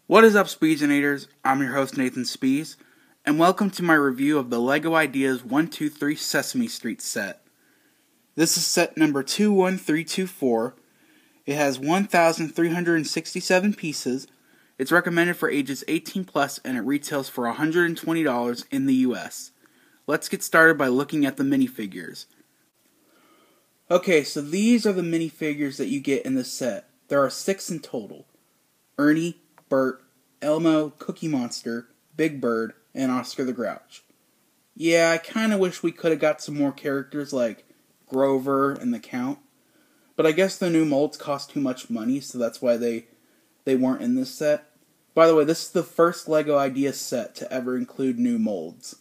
What is up, Speedsonators? I'm your host, Nathan Spees, and welcome to my review of the LEGO Ideas 1-2-3 Sesame Street set. This is set number 21324. It has 1,367 pieces. It's recommended for ages 18 plus, and it retails for $120 in the US. Let's get started by looking at the minifigures. Okay, so these are the minifigures that you get in this set. There are 6 in total. Ernie, Bert, Elmo, Cookie Monster, Big Bird, and Oscar the Grouch. Yeah, I kinda wish we could've got some more characters like Grover and the Count. But I guess the new molds cost too much money, so that's why they weren't in this set. By the way, this is the first LEGO Ideas set to ever include new molds.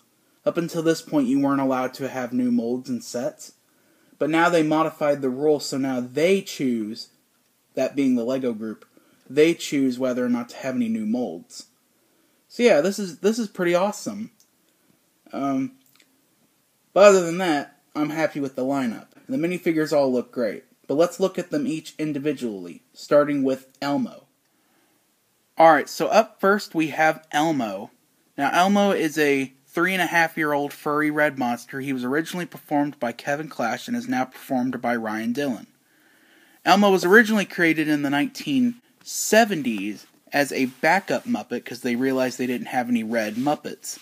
Up until this point, you weren't allowed to have new molds in sets. But now they modified the rules, so now they choose, that being the LEGO group, they choose whether or not to have any new molds. So yeah, this is pretty awesome. But other than that, I'm happy with the lineup. The minifigures all look great. But let's look at them each individually, starting with Elmo. Alright, so up first we have Elmo. Now Elmo is a 3.5-year-old furry red monster. He was originally performed by Kevin Clash and is now performed by Ryan Dillon. Elmo was originally created in the 1970s as a backup Muppet because they realized they didn't have any red Muppets.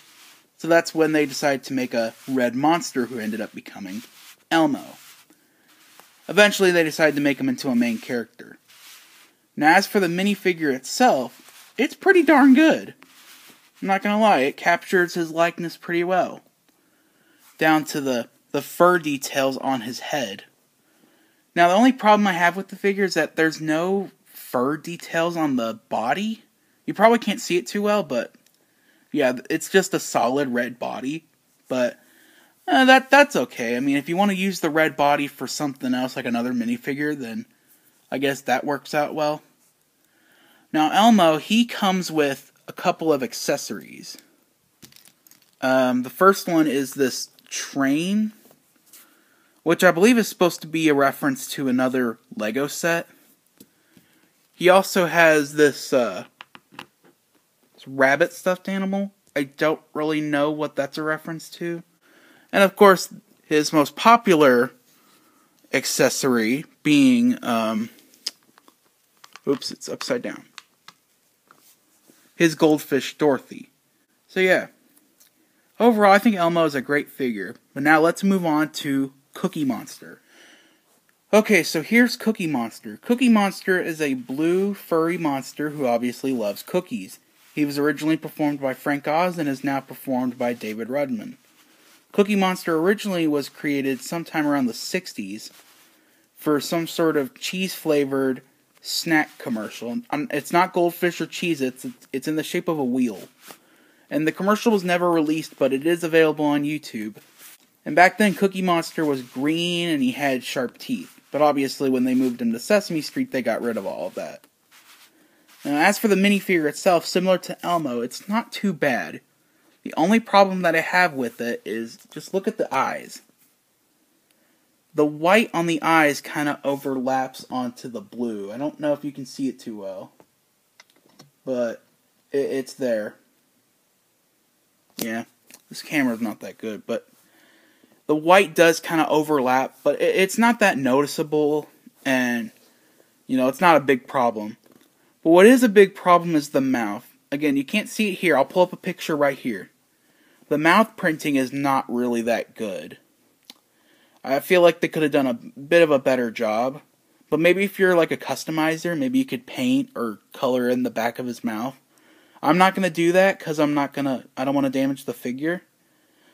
So that's when they decided to make a red monster who ended up becoming Elmo. Eventually they decided to make him into a main character. Now as for the minifigure itself, it's pretty darn good. I'm not gonna lie, it captures his likeness pretty well. Down to the fur details on his head. Now the only problem I have with the figure is that there's no fur details on the body. You probably can't see it too well, but yeah, it's just a solid red body. But that's okay. I mean, if you want to use the red body for something else, like another minifigure, then I guess that works out well. Now Elmo, he comes with a couple of accessories. The first one is this train, which I believe is supposed to be a reference to another LEGO set. He also has this rabbit stuffed animal. I don't really know what that's a reference to. And of course, his most popular accessory being, oops, it's upside down. His goldfish Dorothy. So yeah, overall I think Elmo is a great figure. But now let's move on to Cookie Monster. Okay, so here's Cookie Monster. Cookie Monster is a blue furry monster who obviously loves cookies. He was originally performed by Frank Oz and is now performed by David Rudman. Cookie Monster originally was created sometime around the 60s for some sort of cheese-flavored snack commercial. It's not Goldfish or Cheez-Its, it's in the shape of a wheel. And the commercial was never released, but it is available on YouTube. And back then, Cookie Monster was green and he had sharp teeth. But obviously, when they moved him to Sesame Street, they got rid of all of that. Now, as for the minifigure itself, similar to Elmo, it's not too bad. The only problem that I have with it is, just look at the eyes. The white on the eyes kind of overlaps onto the blue. I don't know if you can see it too well, but it's there. Yeah, this camera's not that good, but the white does kind of overlap, but it's not that noticeable, and, you know, it's not a big problem. But what is a big problem is the mouth. Again, you can't see it here. I'll pull up a picture right here. The mouth printing is not really that good. I feel like they could have done a bit of a better job. But maybe if you're like a customizer, maybe you could paint or color in the back of his mouth. I'm not going to do that because I don't want to damage the figure.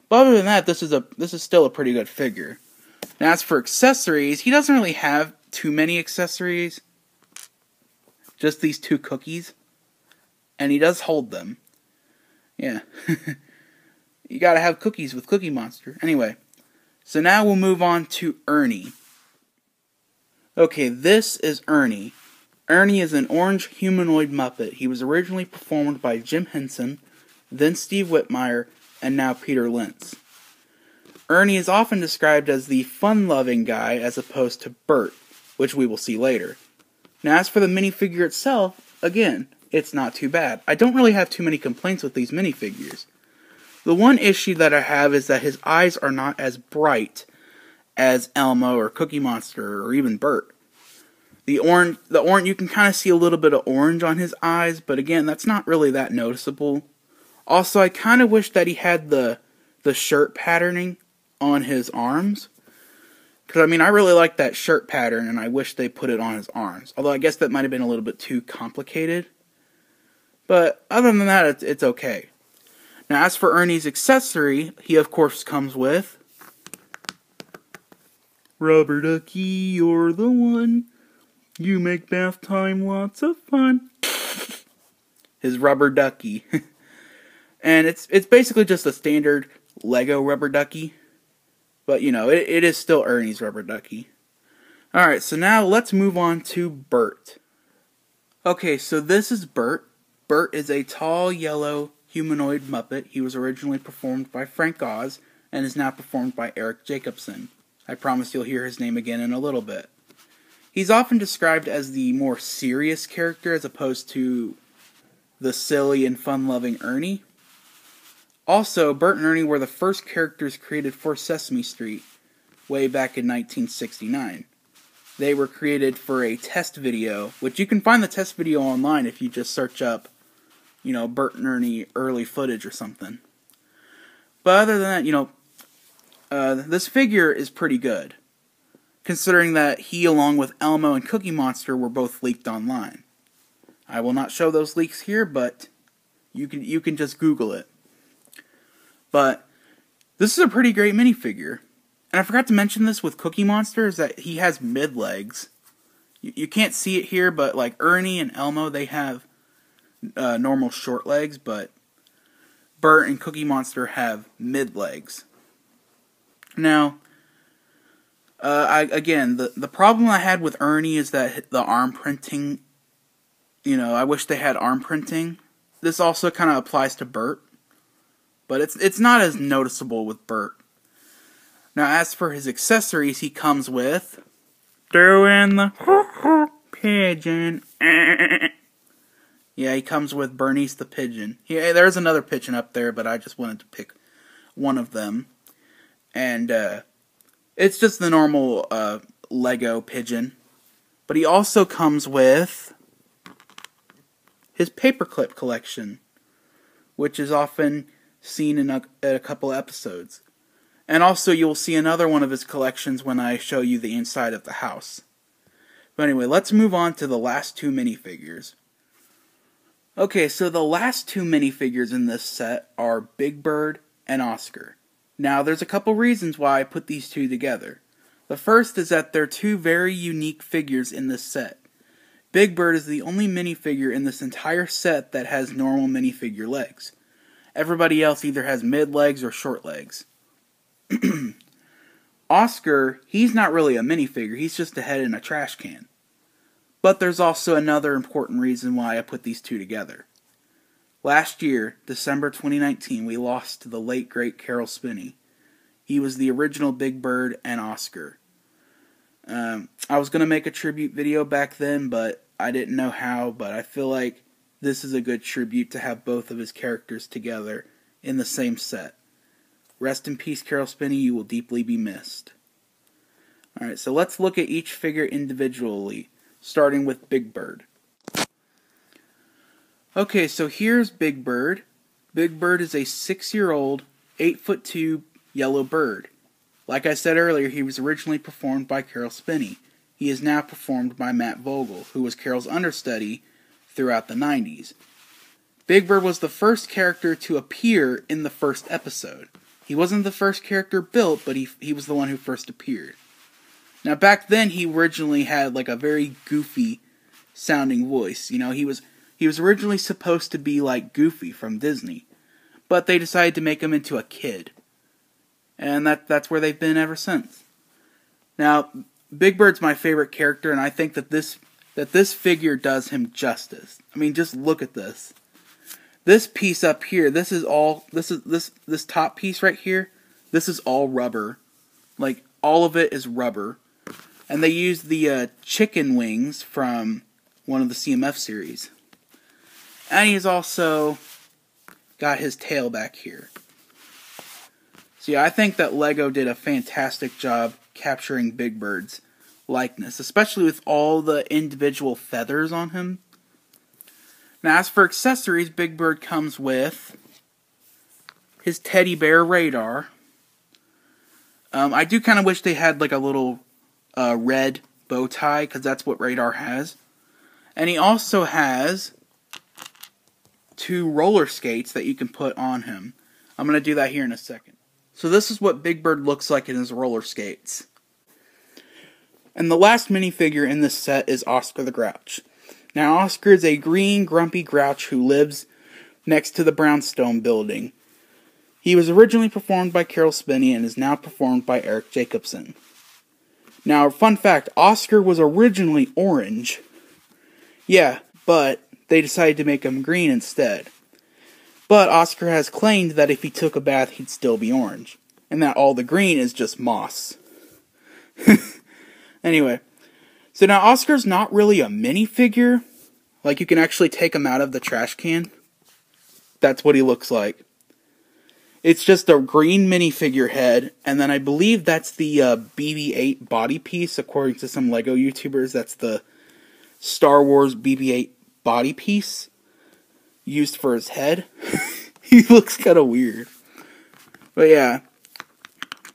But other than that, this is still a pretty good figure. Now as for accessories, he doesn't really have too many accessories. Just these 2 cookies. And he does hold them. Yeah. You gotta have cookies with Cookie Monster. Anyway. So now we'll move on to Ernie. Okay, this is Ernie. Ernie is an orange humanoid Muppet. He was originally performed by Jim Henson, then Steve Whitmire, and now Peter Lentz. Ernie is often described as the fun-loving guy as opposed to Bert, which we will see later. Now as for the minifigure itself, again, it's not too bad. I don't really have too many complaints with these minifigures. The one issue that I have is that his eyes are not as bright as Elmo or Cookie Monster or even Bert. The orange, you can kind of see a little bit of orange on his eyes, but again, that's not really that noticeable. Also, I kind of wish that he had the shirt patterning on his arms. Because, I mean, I really like that shirt pattern, and I wish they put it on his arms. Although, I guess that might have been a little bit too complicated. But, other than that, it's okay. Now, as for Ernie's accessory, he, of course, comes with Rubber Ducky, you're the one. You make bath time lots of fun. His Rubber Ducky. And it's basically just a standard Lego Rubber Ducky. But, you know, it is still Ernie's Rubber Ducky. Alright, so now let's move on to Bert. Okay, so this is Bert. Bert is a tall, yellow, humanoid Muppet. He was originally performed by Frank Oz, and is now performed by Eric Jacobson. I promise you'll hear his name again in a little bit. He's often described as the more serious character as opposed to the silly and fun-loving Ernie. Also, Bert and Ernie were the first characters created for Sesame Street way back in 1969. They were created for a test video, which you can find the test video online if you just search up, you know, Bert and Ernie early footage or something. But other than that, you know, this figure is pretty good, considering that he, along with Elmo and Cookie Monster, were both leaked online. I will not show those leaks here, but you can just Google it. But this is a pretty great minifigure. And I forgot to mention this with Cookie Monster, is that he has mid-legs. You can't see it here, but like Ernie and Elmo, they have normal short legs, but Bert and Cookie Monster have mid-legs. Now, the problem I had with Ernie is that the arm printing, you know, I wish they had arm printing. This also kind of applies to Bert, but it's not as noticeable with Bert. Now, as for his accessories, he comes with doing the pigeon. Yeah, he comes with Bernice the pigeon. Yeah, there's another pigeon up there, but I just wanted to pick one of them. And it's just the normal Lego pigeon. But he also comes with his paperclip collection, which is often seen in a couple episodes. And also you'll see another one of his collections when I show you the inside of the house. But anyway, let's move on to the last two minifigures. Okay, so the last two minifigures in this set are Big Bird and Oscar. Now, there's a couple reasons why I put these two together. The first is that they're two very unique figures in this set. Big Bird is the only minifigure in this entire set that has normal minifigure legs. Everybody else either has mid legs or short legs. Oscar, he's not really a minifigure, he's just a head in a trash can. But there's also another important reason why I put these two together. Last year, December 2019, we lost to the late great Caroll Spinney. He was the original Big Bird and Oscar. I was going to make a tribute video back then, but I didn't know how, but I feel like this is a good tribute to have both of his characters together in the same set. Rest in peace, Caroll Spinney, you will deeply be missed. Alright, so let's look at each figure individually, starting with Big Bird. Okay, so here's Big Bird. Big Bird is a 6-year-old, 8'2" yellow bird. Like I said earlier, he was originally performed by Caroll Spinney. He is now performed by Matt Vogel, who was Caroll's understudy throughout the 90s. Big Bird was the first character to appear in the first episode. He wasn't the first character built, but he was the one who first appeared. Now, back then, he originally had like a very goofy sounding voice. You know, he was originally supposed to be like Goofy from Disney, but they decided to make him into a kid. And that's where they've been ever since. Now, Big Bird's my favorite character, and I think that this figure does him justice. I mean, just look at this. This piece up here, this top piece right here, this is all rubber. Like, all of it is rubber. And they used the chicken wings from one of the CMF series. And he's also got his tail back here. So yeah, I think that LEGO did a fantastic job capturing Big Bird's likeness, especially with all the individual feathers on him. Now, as for accessories, Big Bird comes with his teddy bear radar. I do kind of wish they had like a little red bow tie, because that's what radar has. And he also has 2 roller skates that you can put on him. I'm going to do that here in a second. So this is what Big Bird looks like in his roller skates. And the last minifigure in this set is Oscar the Grouch. Now, Oscar is a green, grumpy grouch who lives next to the Brownstone building. He was originally performed by Carol Spinney and is now performed by Eric Jacobson. Now, fun fact, Oscar was originally orange. Yeah, but they decided to make him green instead. But Oscar has claimed that if he took a bath, he'd still be orange. And that all the green is just moss. Anyway, so now Oscar's not really a minifigure. Like, you can actually take him out of the trash can. That's what he looks like. It's just a green minifigure head, and then I believe that's the BB-8 body piece, according to some LEGO YouTubers. That's the Star Wars BB-8 body piece used for his head. He looks kind of weird. But yeah.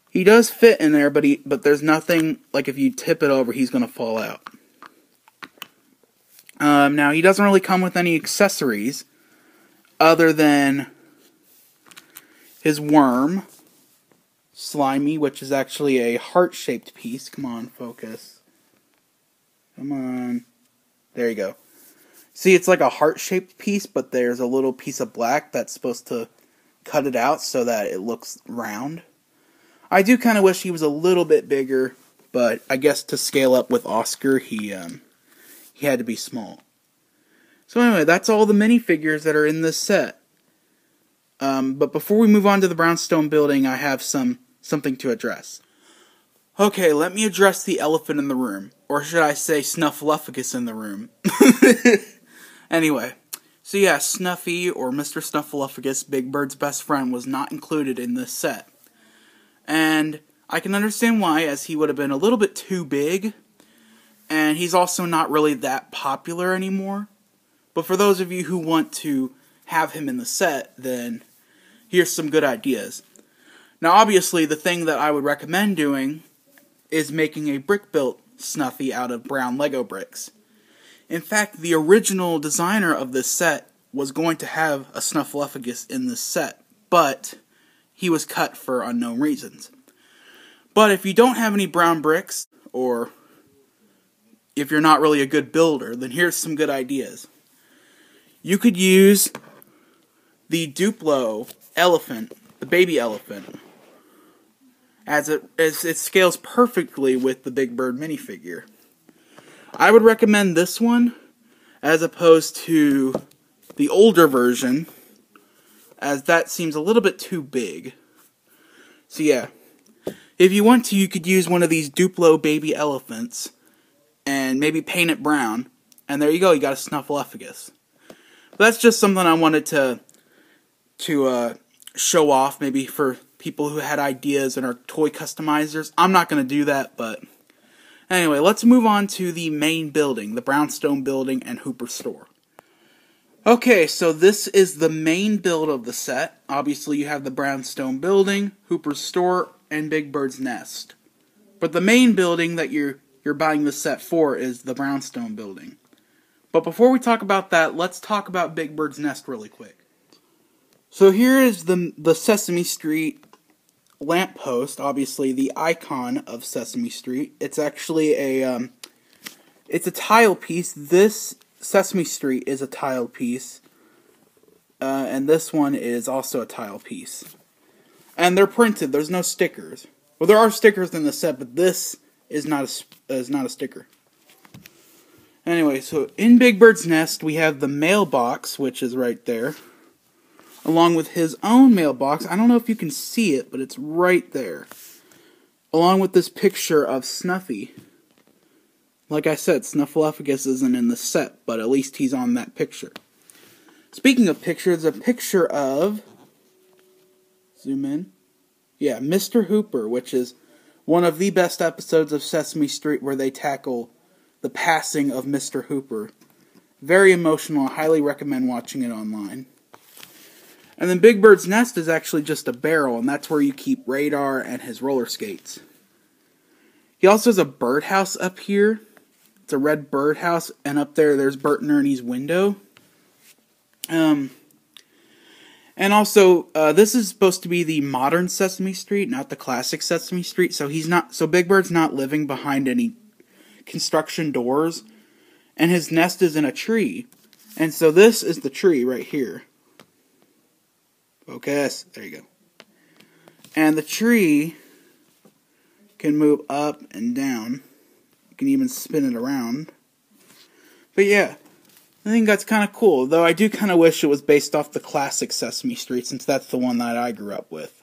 He does fit in there, but there's nothing, like if you tip it over, he's going to fall out. Now, he doesn't really come with any accessories other than his worm, Slimy, which is actually a heart-shaped piece. Come on, focus. Come on. There you go. See, it's like a heart-shaped piece, but there's a little piece of black that's supposed to cut it out so that it looks round. I do kind of wish he was a little bit bigger, but I guess to scale up with Oscar, he had to be small. So anyway, that's all the minifigures that are in this set. But before we move on to the Brownstone building, I have something to address. Okay, let me address the elephant in the room. Or should I say Snuffleupagus in the room. Anyway, so yeah, Snuffy, or Mr. Snuffleupagus, Big Bird's best friend, was not included in this set. And I can understand why, as he would have been a little bit too big, and he's also not really that popular anymore. But for those of you who want to have him in the set, then here's some good ideas. Now, obviously, the thing that I would recommend doing is making a brick-built Snuffy out of brown Lego bricks. In fact, the original designer of this set was going to have a Snuffleupagus in this set, but he was cut for unknown reasons. But if you don't have any brown bricks, or if you're not really a good builder, then here's some good ideas. You could use the Duplo elephant, the baby elephant, as it scales perfectly with the Big Bird minifigure. I would recommend this one as opposed to the older version, as that seems a little bit too big. So yeah, if you want to, you could use one of these Duplo baby elephants and maybe paint it brown, and there you go, you got a Snuffleupagus. That's just something I wanted to show off, maybe for people who had ideas and are toy customizers. I'm not going to do that, but anyway, let's move on to the main building, the Brownstone building and Hooper store. Okay, so this is the main build of the set. Obviously, you have the Brownstone building, Hooper's store, and Big Bird's nest. But the main building that you're buying the set for is the Brownstone building. But before we talk about that, let's talk about Big Bird's nest really quick. So here is the Sesame Street lamppost, obviously the icon of Sesame Street. It's actually it's a tile piece. This Sesame Street is a tile piece, and this one is also a tile piece. And they're printed. There's no stickers. Well, there are stickers in the set, but this is not a sticker. Anyway, so in Big Bird's nest, we have the mailbox, which is right there, along with his own mailbox. I don't know if you can see it, but it's right there, along with this picture of Snuffy. Like I said, Snuffleupagus isn't in the set, but at least he's on that picture. Speaking of pictures, a picture of, zoom in, yeah, Mr. Hooper, which is one of the best episodes of Sesame Street where they tackle the passing of Mr. Hooper. Very emotional. I highly recommend watching it online. And then Big Bird's nest is actually just a barrel, and that's where you keep Radar and his roller skates. He also has a birdhouse up here. It's a red birdhouse, and up there's Bert and Ernie's window. And also, this is supposed to be the modern Sesame Street, not the classic Sesame Street. So Big Bird's not living behind any construction doors, and his nest is in a tree. And so this is the tree right here. Focus. There you go. And the tree can move up and down. You can even spin it around. But yeah, I think that's kind of cool. Though I do kind of wish it was based off the classic Sesame Street, since that's the one that I grew up with.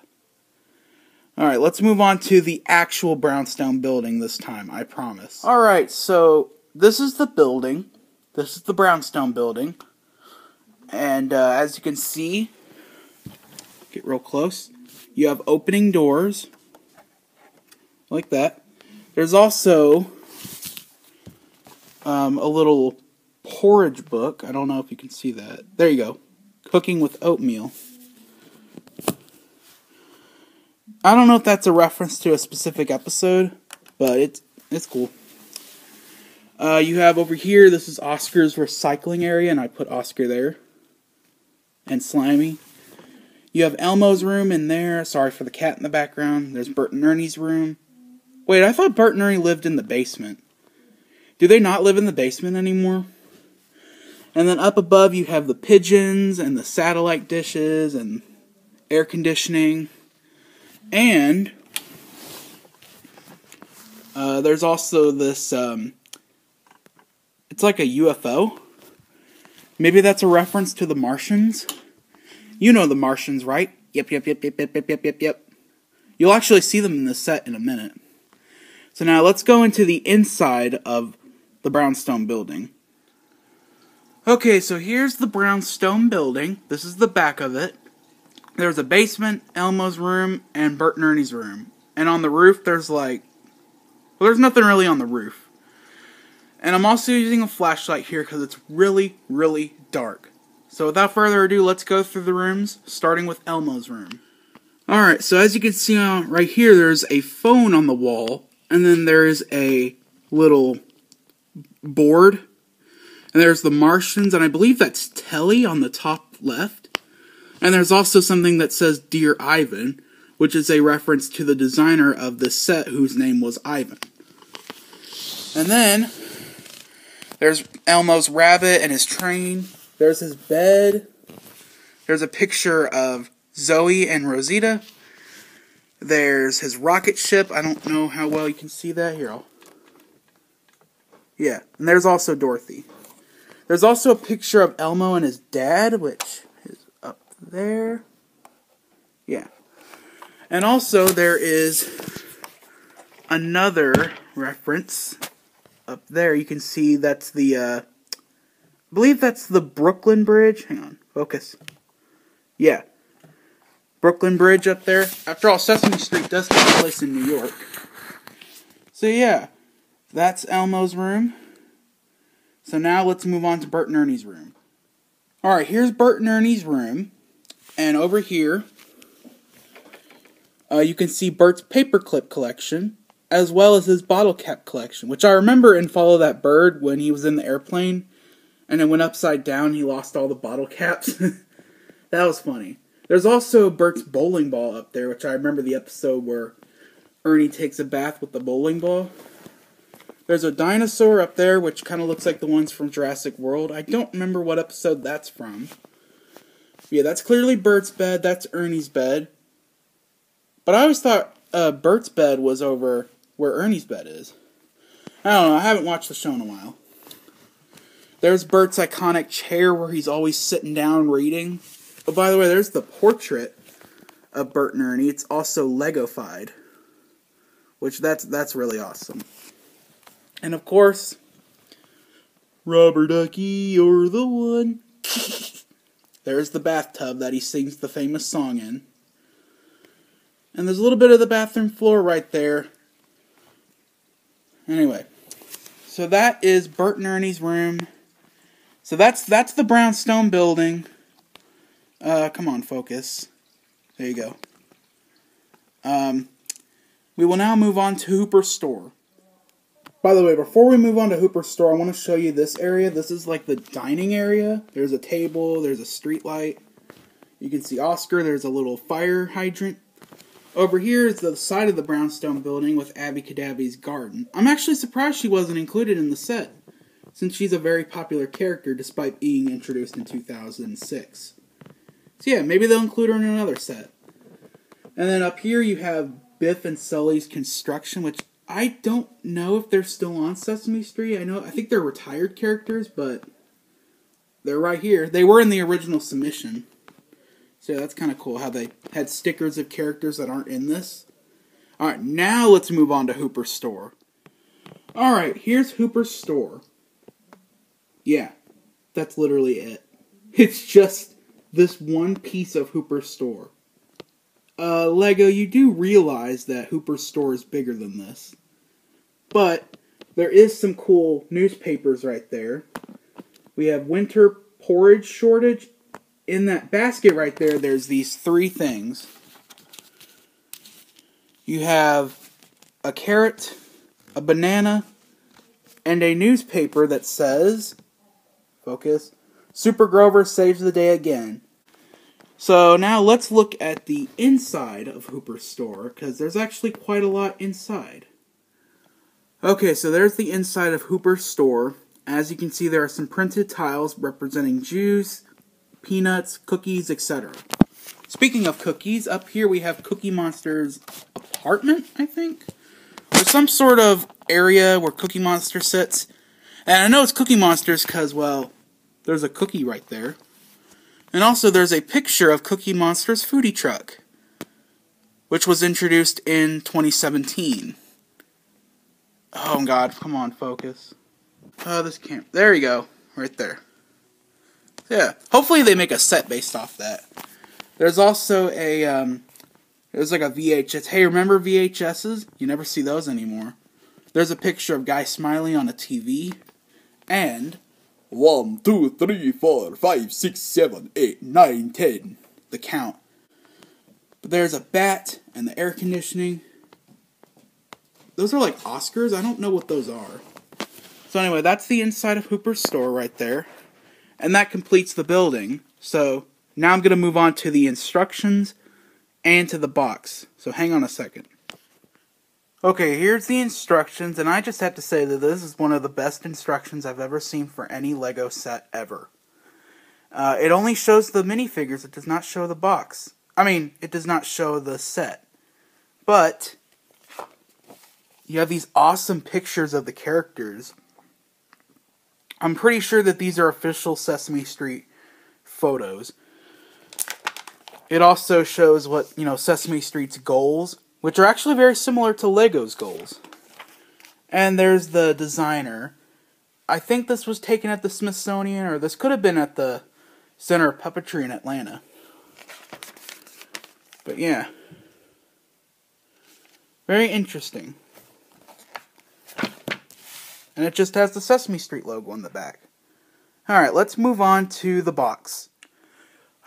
Alright, let's move on to the actual brownstone building this time, I promise. Alright, so this is the building. This is the brownstone building. And as you can see, get real close, you have opening doors, like that. There's also a little porridge book. I don't know if you can see that. There you go. Cooking with oatmeal. I don't know if that's a reference to a specific episode, but it's cool. You have over here, this is Oscar's recycling area, and I put Oscar there. And Slimy. You have Elmo's room in there. Sorry for the cat in the background. There's Bert and Ernie's room. Wait, I thought Bert and Ernie lived in the basement. Do they not live in the basement anymore? And then up above you have the pigeons and the satellite dishes and air conditioning. And there's also this, it's like a UFO. Maybe that's a reference to the Martians. You know the Martians, right? Yep. You'll actually see them in the set in a minute. So now let's go into the inside of the brownstone building. Okay, so here's the brownstone building. This is the back of it. There's a basement, Elmo's room, and Bert and Ernie's room. And on the roof, there's there's nothing really on the roof. And I'm also using a flashlight here because it's really, really dark. So without further ado, let's go through the rooms, starting with Elmo's room. Alright, so as you can see right here, there's a phone on the wall, and then there's a little board, and there's the Martians, and I believe that's Telly on the top left. And there's also something that says Dear Ivan, which is a reference to the designer of this set, whose name was Ivan. And then there's Elmo's rabbit and his train. There's his bed. There's a picture of Zoe and Rosita. There's his rocket ship. I don't know how well you can see that. Here, yeah, and there's also Dorothy. There's also a picture of Elmo and his dad, which is up there. Yeah. And also there is another reference up there. You can see that's the, I believe that's the Brooklyn Bridge. Hang on, focus. Yeah. Brooklyn Bridge up there. After all, Sesame Street does take place in New York. So yeah, that's Elmo's room. So now let's move on to Bert and Ernie's room. Alright, here's Bert and Ernie's room. And over here, you can see Bert's paperclip collection, as well as his bottle cap collection, which I remember in Follow That Bird when he was in the airplane, and it went upside down, he lost all the bottle caps. That was funny. There's also Bert's bowling ball up there, which I remember the episode where Ernie takes a bath with the bowling ball. There's a dinosaur up there, which kind of looks like the ones from Jurassic World. I don't remember what episode that's from. Yeah, that's clearly Bert's bed. That's Ernie's bed. But I always thought Bert's bed was over where Ernie's bed is. I don't know. I haven't watched the show in a while. There's Bert's iconic chair where he's always sitting down reading. Oh, by the way, there's the portrait of Bert and Ernie. It's also Lego-fied, which that's really awesome. And of course, Rubber Ducky, you're the one. There's the bathtub that he sings the famous song in. And there's a little bit of the bathroom floor right there. Anyway, so that is Bert and Ernie's room. So that's the brownstone building. Come on, focus. There you go. We will now move on to Hooper's store. By the way, before we move on to Hooper's store, I want to show you this area. This is like the dining area. There's a table, there's a street light. You can see Oscar, there's a little fire hydrant. Over here is the side of the brownstone building with Abby Cadabby's garden. I'm actually surprised she wasn't included in the set, since she's a very popular character despite being introduced in 2006. So yeah, maybe they'll include her in another set. And then up here you have Biff and Sully's construction, which I don't know if they're still on Sesame Street. I think they're retired characters, but they're right here. They were in the original submission. So yeah, that's kind of cool how they had stickers of characters that aren't in this. Alright, now let's move on to Hooper's store. Alright, here's Hooper's store. Yeah, that's literally it. It's just this one piece of Hooper's store. Lego, you do realize that Hooper's store is bigger than this. But there is some cool newspapers right there. We have winter porridge shortage. In that basket right there, there's these three things. You have a carrot, a banana, and a newspaper that says, focus, Super Grover saves the day again. So now let's look at the inside of Hooper's store, because there's actually quite a lot inside. Okay, so there's the inside of Hooper's store. As you can see, there are some printed tiles representing juice, peanuts, cookies, etc. Speaking of cookies, up here we have Cookie Monster's apartment, I think? There's some sort of area where Cookie Monster sits. And I know it's Cookie Monster's because, well, there's a cookie right there. And also there's a picture of Cookie Monster's foodie truck, which was introduced in 2017. Oh god, come on, focus. Oh, this can't. There you go, right there. Yeah, hopefully they make a set based off that. There's also a, there's like a VHS. Hey, remember VHSs? You never see those anymore. There's a picture of Guy Smiley on a TV. And 1, 2, 3, 4, 5, 6, 7, 8, 9, 10. The count. But there's a bat and the air conditioning. Those are like Oscars? I don't know what those are. So anyway, that's the inside of Hooper's store right there. And that completes the building. So now I'm going to move on to the instructions and to the box. So hang on a second. Okay, here's the instructions, and I just have to say that this is one of the best instructions I've ever seen for any Lego set ever. It only shows the minifigures, it does not show the box. I mean, it does not show the set. But you have these awesome pictures of the characters. I'm pretty sure that these are official Sesame Street photos. It also shows what, Sesame Street's goals, which are actually very similar to Lego's goals. And there's the designer. I think this was taken at the Smithsonian, or this could have been at the Center of Puppetry in Atlanta. But yeah. Very interesting. And it just has the Sesame Street logo on the back. Alright, let's move on to the box.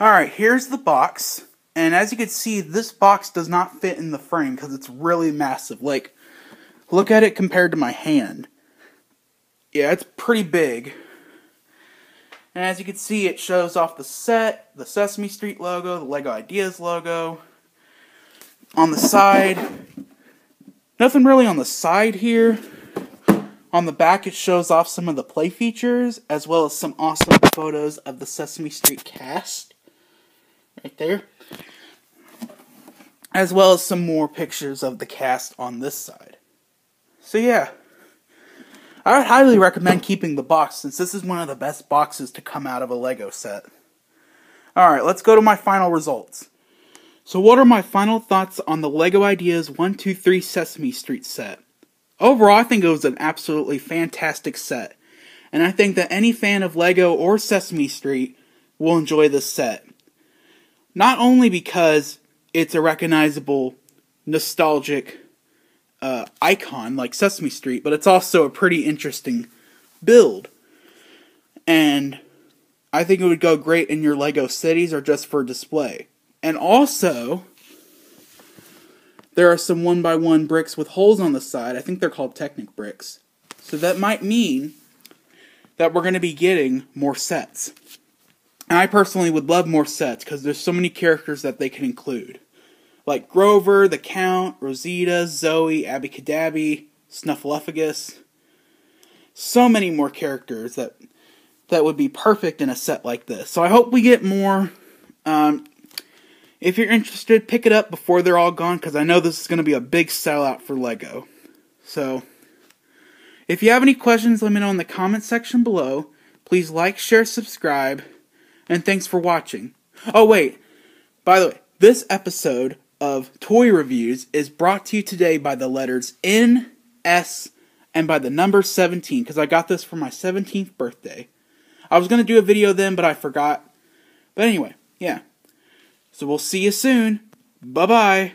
Alright, here's the box. And as you can see, this box does not fit in the frame because it's really massive. Like, look at it compared to my hand. Yeah, it's pretty big. And as you can see, it shows off the set, the Sesame Street logo, the Lego Ideas logo. On the side, nothing really on the side here. On the back, it shows off some of the play features, as well as some awesome photos of the Sesame Street cast. Right there. As well as some more pictures of the cast on this side. So yeah. I would highly recommend keeping the box, since this is one of the best boxes to come out of a Lego set. Alright, let's go to my final results. So what are my final thoughts on the Lego Ideas 1, 2, 3 Sesame Street set? Overall, I think it was an absolutely fantastic set. And I think that any fan of Lego or Sesame Street will enjoy this set. Not only because it's a recognizable, nostalgic icon like Sesame Street, but it's also a pretty interesting build. And I think it would go great in your Lego cities or just for display. And also, there are some 1x1 bricks with holes on the side. I think they're called Technic bricks. So that might mean that we're going to be getting more sets. And I personally would love more sets because there's so many characters that they can include. Like Grover, the Count, Rosita, Zoe, Abby Cadabby, Snuffleupagus. So many more characters that would be perfect in a set like this. So I hope we get more. If you're interested, pick it up before they're all gone, because I know this is going to be a big sellout for Lego. So, if you have any questions, let me know in the comment section below. Please like, share, subscribe, and thanks for watching. Oh wait, by the way, this episode of Toy Reviews is brought to you today by the letters N, S, and by the number 17, because I got this for my 17th birthday. I was going to do a video then, but I forgot. But anyway, yeah. So we'll see you soon. Bye-bye.